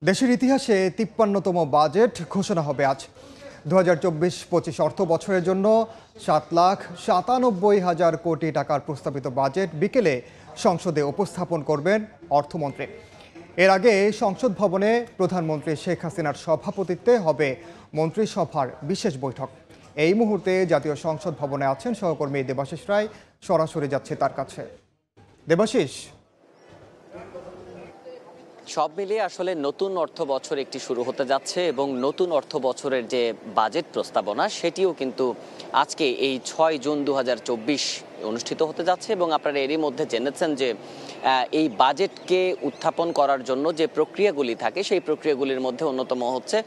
দেশের ইতিহাসে ৫৩তম বাজেট ঘোষণা হবে আজ। ২০২৪-২৫ অর্থ বছরের জন্য ৭,৯৭,০০০ কোটি টাকার প্রস্তাবিত বাজেট বিকেলে সংসদে উপস্থাপন করবেন অর্থমন্ত্রী। এর আগে সংসদ ভবনে প্রধানমন্ত্রী শেখ হাসিনার সভাপতিত্বে হবে মন্ত্রিসভার বিশেষ বৈঠক। এই মুহূর্তে জাতীয় সংসদ ভবনে আছেন সহকর্মী দেবাশিস রায়। সরাসরি যাচ্ছে তার কাছে। দেবাশিস, সব মিলিয়ে আসলে নতুন অর্থ বছর একটি শুরু হতে যাচ্ছে এবং নতুন অর্থ বছরের যে বাজেট প্রস্তাবনা সেটিও কিন্তু আজকে এই ৬ জুন ২০২৪ অনুষ্ঠিত হতে যাচ্ছে। এবং আপনারা এরই মধ্যে জেনেছেন যে এই বাজেটকে উত্থাপন করার জন্য যে প্রক্রিয়াগুলি থাকে সেই প্রক্রিয়াগুলির মধ্যে অন্যতম হচ্ছে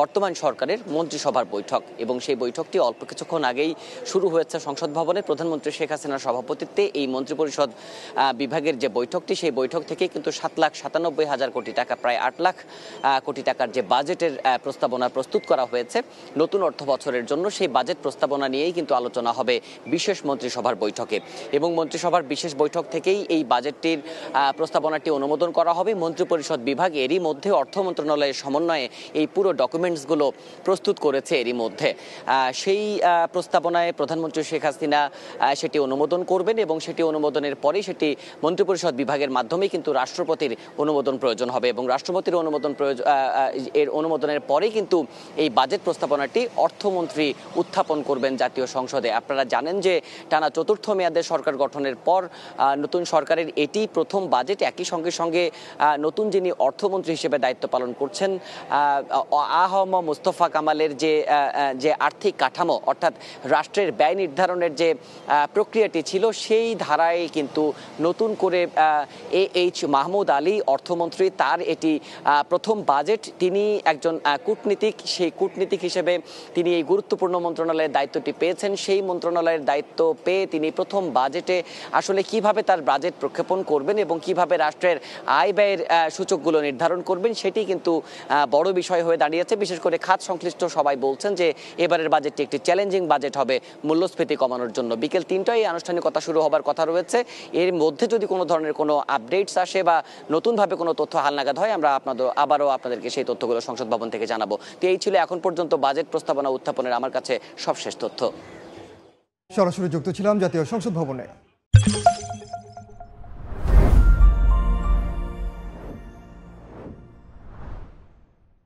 বর্তমান সরকারের মন্ত্রিসভার বৈঠক। এবং সেই বৈঠকটি অল্প কিছুক্ষণ আগেই শুরু হয়েছে সংসদ ভবনে। প্রধানমন্ত্রী শেখ হাসিনার সভাপতিত্বে এই মন্ত্রিপরিষদ বিভাগের যে বৈঠকটি, সেই বৈঠক থেকে কিন্তু ৭,৯৭,০০০ কোটি টাকা, প্রায় ৮ লাখ কোটি টাকার যে বাজেটের প্রস্তাবনা প্রস্তুত করা হয়েছে নতুন অর্থ বছরের জন্য, সেই বাজেট প্রস্তাবনা নিয়েই কিন্তু আলোচনা হবে বিশেষ মন্ত্রিসভার বৈঠকে। এবং মন্ত্রিসভার বিশেষ বৈঠক থেকেই এই বাজেটটির প্রস্তাবনাটি অনুমোদন করা হবে। মন্ত্রিপরিষদ বিভাগ এরই মধ্যে অর্থ মন্ত্রণালয়ের সমন্বয়ে এই পুরো ডকুমেন্টসগুলো প্রস্তুত করেছে এরই মধ্যে। সেই প্রস্তাবনায় প্রধানমন্ত্রী শেখ হাসিনা সেটি অনুমোদন করবেন এবং সেটি অনুমোদনের পরেই সেটি মন্ত্রিপরিষদ বিভাগের মাধ্যমেই কিন্তু রাষ্ট্রপতির অনুমোদন প্রয়োজন হবে। এবং রাষ্ট্রপতির অনুমোদনের পরেই কিন্তু এই বাজেট প্রস্তাবনাটি অর্থমন্ত্রী উত্থাপন করবেন জাতীয় সংসদে। আপনারা জানেন যে টানা চতুর্থ মেয়াদে সরকার গঠনের পর নতুন সরকারের এটি প্রথম বাজেট। একই সঙ্গে নতুন যিনি অর্থমন্ত্রী হিসেবে দায়িত্ব পালন করছেন আহম মোস্তফা কামালের যে আর্থিক কাঠামো, অর্থাৎ রাষ্ট্রের ব্যয় নির্ধারণের যে প্রক্রিয়াটি ছিল সেই ধারায় কিন্তু নতুন করে এইচ মাহমুদ আলী অর্থমন্ত্রী, তার এটি প্রথম বাজেট। তিনি একজন কূটনীতিক, সেই কূটনীতিক হিসেবে তিনি এই গুরুত্বপূর্ণ মন্ত্রণালয়ের দায়িত্বটি পেয়েছেন। সেই মন্ত্রণালয়ের দায়িত্ব পেয়ে তিনি প্রথম বাজেটে আসলে কিভাবে তার বাজেট প্রক্ষেপণ করবেন এবং কিভাবে রাষ্ট্রের আয় ব্যয়ের সূচকগুলো নির্ধারণ করবেন সেটি কিন্তু বড় বিষয় হয়ে দাঁড়িয়েছে। বিশেষ করে খাত সংশ্লিষ্ট সবাই বলছেন যে এবারের বাজেটটি একটি চ্যালেঞ্জিং বাজেট হবে মূল্যস্ফীতি কমানোর জন্য। বিকেল ৩টায় এই আনুষ্ঠানিকতা শুরু হবার কথা রয়েছে। এর মধ্যে যদি কোনো ধরনের কোনো আপডেটস আসে বা নতুনভাবে কোনো তথ্য হালনাগাদ হয়, আমরা আবারও আপনাদেরকে সেই তথ্যগুলো সংসদ ভবন থেকে জানাবো। তো এই ছিল এখন পর্যন্ত বাজেট প্রস্তাবনা উত্থাপনের আমার কাছে সবশেষ তথ্য। সরাসরি যুক্ত ছিলাম জাতীয় সংসদ ভবনে।